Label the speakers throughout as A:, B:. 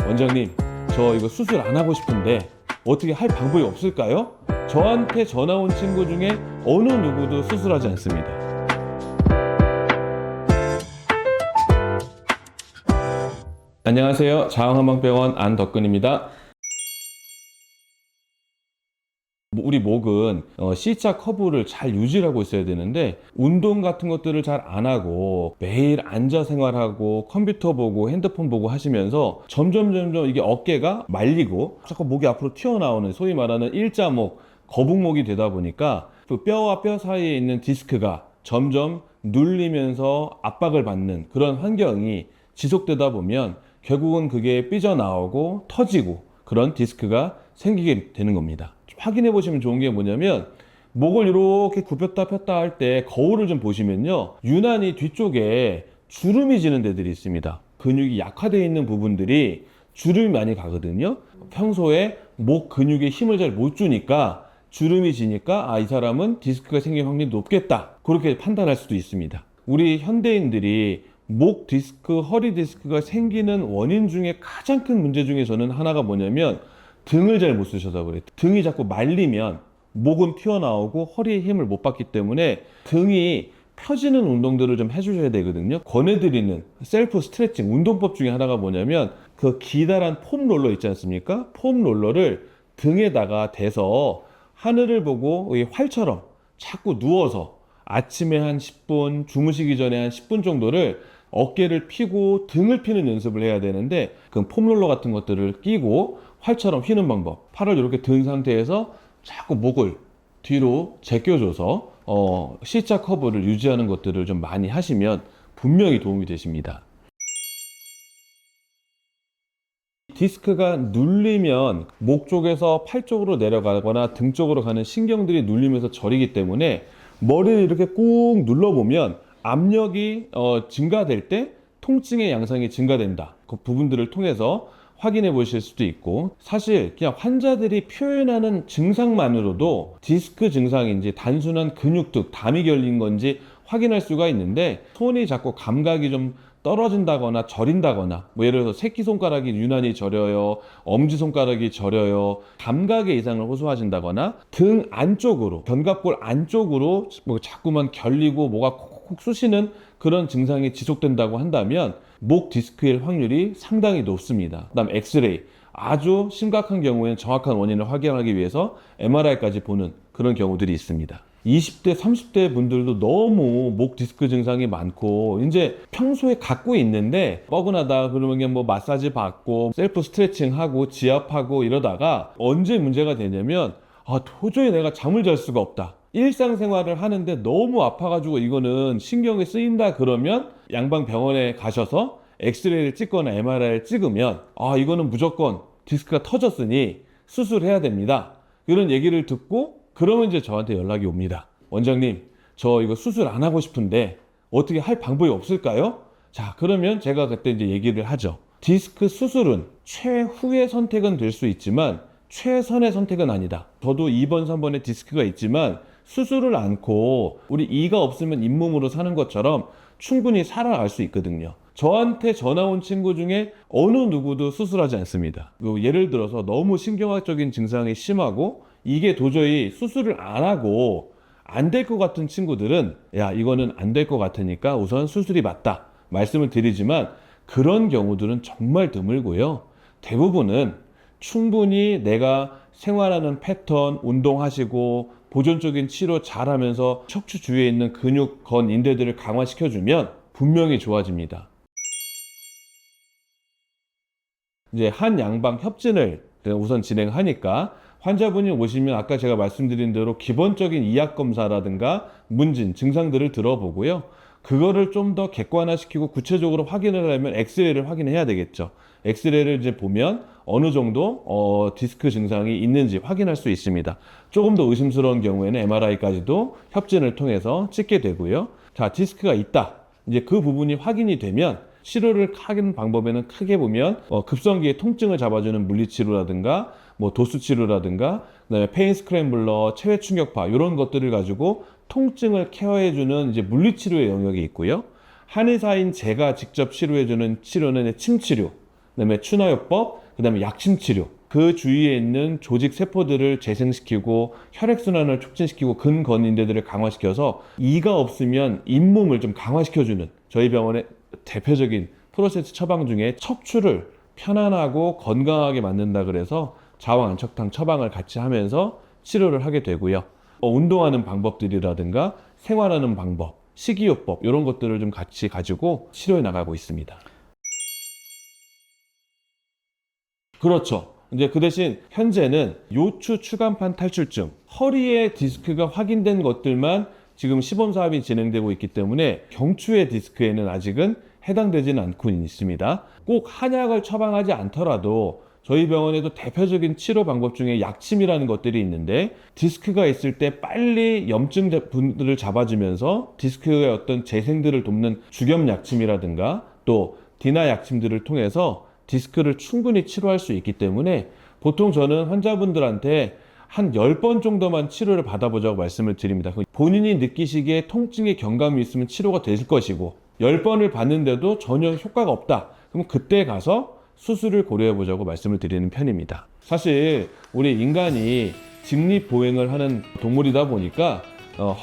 A: 원장님, 저 이거 수술 안 하고 싶은데 어떻게 할 방법이 없을까요? 저한테 전화 온 친구 중에 어느 누구도 수술하지 않습니다. 안녕하세요. 자흥한방병원 안덕근입니다. 우리 목은 C자 커브를 잘 유지하고 있어야 되는데 운동 같은 것들을 잘 안 하고 매일 앉아 생활하고 컴퓨터 보고 핸드폰 보고 하시면서 점점 이게 어깨가 말리고 자꾸 목이 앞으로 튀어나오는 소위 말하는 일자목, 거북목이 되다 보니까 그 뼈와 뼈 사이에 있는 디스크가 점점 눌리면서 압박을 받는 그런 환경이 지속되다 보면 결국은 그게 삐져나오고 터지고 그런 디스크가 생기게 되는 겁니다. 확인해 보시면 좋은 게 뭐냐면 목을 이렇게 굽혔다 폈다 할 때 거울을 좀 보시면요, 유난히 뒤쪽에 주름이 지는 데들이 있습니다. 근육이 약화되어 있는 부분들이 주름이 많이 가거든요. 평소에 목 근육에 힘을 잘 못 주니까 주름이 지니까 이 사람은 디스크가 생길 확률이 높겠다, 그렇게 판단할 수도 있습니다. 우리 현대인들이 목 디스크, 허리 디스크가 생기는 원인 중에 가장 큰 문제 중에 저는 하나가 뭐냐면 등을 잘 못 쓰셔서 그래요. 등이 자꾸 말리면 목은 튀어나오고 허리에 힘을 못 받기 때문에 등이 펴지는 운동들을 좀 해주셔야 되거든요. 권해드리는 셀프 스트레칭 운동법 중에 하나가 뭐냐면 그 기다란 폼 롤러 있지 않습니까? 폼 롤러를 등에다가 대서 하늘을 보고 활처럼 자꾸 누워서 아침에 한 10분, 주무시기 전에 한 10분 정도를 어깨를 펴고 등을 펴는 연습을 해야 되는데 그 폼롤러 같은 것들을 끼고 활처럼 휘는 방법, 팔을 이렇게 든 상태에서 자꾸 목을 뒤로 제껴줘서 C자 커브를 유지하는 것들을 좀 많이 하시면 분명히 도움이 되십니다. 디스크가 눌리면 목 쪽에서 팔 쪽으로 내려가거나 등 쪽으로 가는 신경들이 눌리면서 저리기 때문에 머리를 이렇게 꾹 눌러보면 압력이 증가될 때 통증의 양상이 증가된다. 그 부분들을 통해서 확인해 보실 수도 있고, 사실 그냥 환자들이 표현하는 증상만으로도 디스크 증상인지 단순한 근육통, 담이 결린 건지 확인할 수가 있는데, 손이 자꾸 감각이 좀 떨어진다거나 저린다거나, 뭐 예를 들어서 새끼손가락이 유난히 저려요, 엄지손가락이 저려요, 감각의 이상을 호소하신다거나, 등 안쪽으로, 견갑골 안쪽으로 뭐 자꾸만 결리고 뭐가 콕콕 쑤시는 그런 증상이 지속된다고 한다면 목 디스크일 확률이 상당히 높습니다. 그다음 엑스레이, 아주 심각한 경우에는 정확한 원인을 확인하기 위해서 MRI까지 보는 그런 경우들이 있습니다. 20대, 30대 분들도 너무 목 디스크 증상이 많고 이제 평소에 갖고 있는데 뻐근하다 그러면 그냥 뭐 마사지 받고 셀프 스트레칭 하고 지압하고 이러다가 언제 문제가 되냐면 도저히 내가 잠을 잘 수가 없다, 일상생활을 하는데 너무 아파가지고 이거는 신경이 쓰인다 그러면 양방병원에 가셔서 엑스레이를 찍거나 MRI를 찍으면 이거는 무조건 디스크가 터졌으니 수술해야 됩니다, 이런 얘기를 듣고 그러면 이제 저한테 연락이 옵니다. 원장님, 저 이거 수술 안 하고 싶은데 어떻게 할 방법이 없을까요? 자, 그러면 제가 그때 이제 얘기를 하죠. 디스크 수술은 최후의 선택은 될 수 있지만 최선의 선택은 아니다. 저도 2번, 3번에 디스크가 있지만 수술을 않고 우리 이가 없으면 잇몸으로 사는 것처럼 충분히 살아갈 수 있거든요. 저한테 전화 온 친구 중에 어느 누구도 수술하지 않습니다. 예를 들어서 너무 신경학적인 증상이 심하고 이게 도저히 수술을 안 하고 안 될 것 같은 친구들은 이거는 안 될 것 같으니까 우선 수술이 맞다 말씀을 드리지만 그런 경우들은 정말 드물고요. 대부분은 충분히 내가 생활하는 패턴, 운동하시고 보존적인 치료 잘하면서 척추 주위에 있는 근육, 건, 인대들을 강화시켜주면 분명히 좋아집니다. 이제 한 양방 협진을 우선 진행하니까 환자분이 오시면 아까 제가 말씀드린 대로 기본적인 이학 검사라든가 문진, 증상들을 들어보고요. 그거를 좀 더 객관화시키고 구체적으로 확인을 하려면 엑스레이를 확인해야 되겠죠. 엑스레이를 이제 보면 어느 정도 디스크 증상이 있는지 확인할 수 있습니다. 조금 더 의심스러운 경우에는 MRI까지도 협진을 통해서 찍게 되고요. 자, 디스크가 있다. 이제 그 부분이 확인이 되면 치료를 하는 방법에는 크게 보면 급성기의 통증을 잡아주는 물리치료라든가 뭐 도수치료라든가 그다음에 페인 스크램블러, 체외 충격파 이런 것들을 가지고 통증을 케어해주는 이제 물리치료의 영역이 있고요. 한의사인 제가 직접 치료해주는 치료는 침치료, 그다음에 추나요법, 그다음에 약침 치료. 그 주위에 있는 조직 세포들을 재생시키고 혈액순환을 촉진시키고 근건인대들을 강화시켜서 이가 없으면 잇몸을 좀 강화시켜주는 저희 병원의 대표적인 프로세스 처방 중에 척추를 편안하고 건강하게 만든다 그래서 자왕안척탕 처방을 같이 하면서 치료를 하게 되고요. 운동하는 방법들이라든가 생활하는 방법, 식이요법 이런 것들을 좀 같이 가지고 치료해 나가고 있습니다. 그렇죠. 이제 그 대신 현재는 요추 추간판 탈출증, 허리에 디스크가 확인된 것들만 지금 시범 사업이 진행되고 있기 때문에 경추의 디스크에는 아직은 해당되지는 않고 있습니다. 꼭 한약을 처방하지 않더라도 저희 병원에도 대표적인 치료 방법 중에 약침이라는 것들이 있는데 디스크가 있을 때 빨리 염증 분들을 잡아주면서 디스크의 어떤 재생들을 돕는 주겸 약침이라든가 또 디나 약침들을 통해서 디스크를 충분히 치료할 수 있기 때문에 보통 저는 환자분들한테 한 10번 정도만 치료를 받아보자고 말씀을 드립니다. 본인이 느끼시기에 통증의 경감이 있으면 치료가 되실 것이고 10번을 받는데도 전혀 효과가 없다. 그럼 그때 가서 수술을 고려해 보자고 말씀을 드리는 편입니다. 사실 우리 인간이 직립보행을 하는 동물이다 보니까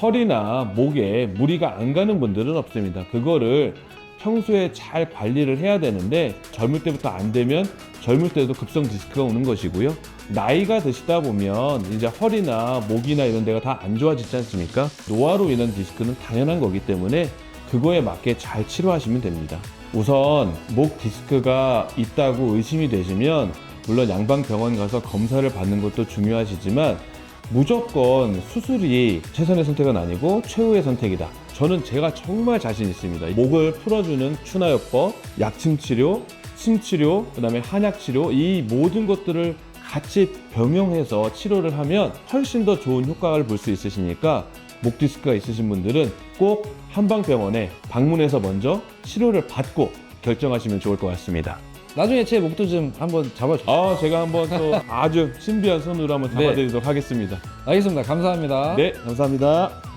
A: 허리나 목에 무리가 안 가는 분들은 없습니다. 그거를 평소에 잘 관리를 해야 되는데 젊을 때부터 안 되면 젊을 때도 급성 디스크가 오는 것이고요. 나이가 드시다 보면 이제 허리나 목이나 이런 데가 다 안 좋아지지 않습니까? 노화로 인한 디스크는 당연한 거기 때문에 그거에 맞게 잘 치료하시면 됩니다. 우선 목 디스크가 있다고 의심이 되시면 물론 양방병원 가서 검사를 받는 것도 중요하시지만 무조건 수술이 최선의 선택은 아니고 최후의 선택이다. 저는 제가 정말 자신 있습니다. 목을 풀어주는 추나요법, 약침치료, 침치료, 그 다음에 한약치료 이 모든 것들을 같이 병용해서 치료를 하면 훨씬 더 좋은 효과를 볼 수 있으시니까 목 디스크가 있으신 분들은 꼭 한방병원에 방문해서 먼저 치료를 받고 결정하시면 좋을 것 같습니다.
B: 나중에 제 목도 좀 한번 잡아주세요.
A: 제가 한번 또 아주 신비한 손으로 한번 잡아드리도록 하겠습니다.
B: 알겠습니다. 감사합니다.
A: 네, 감사합니다.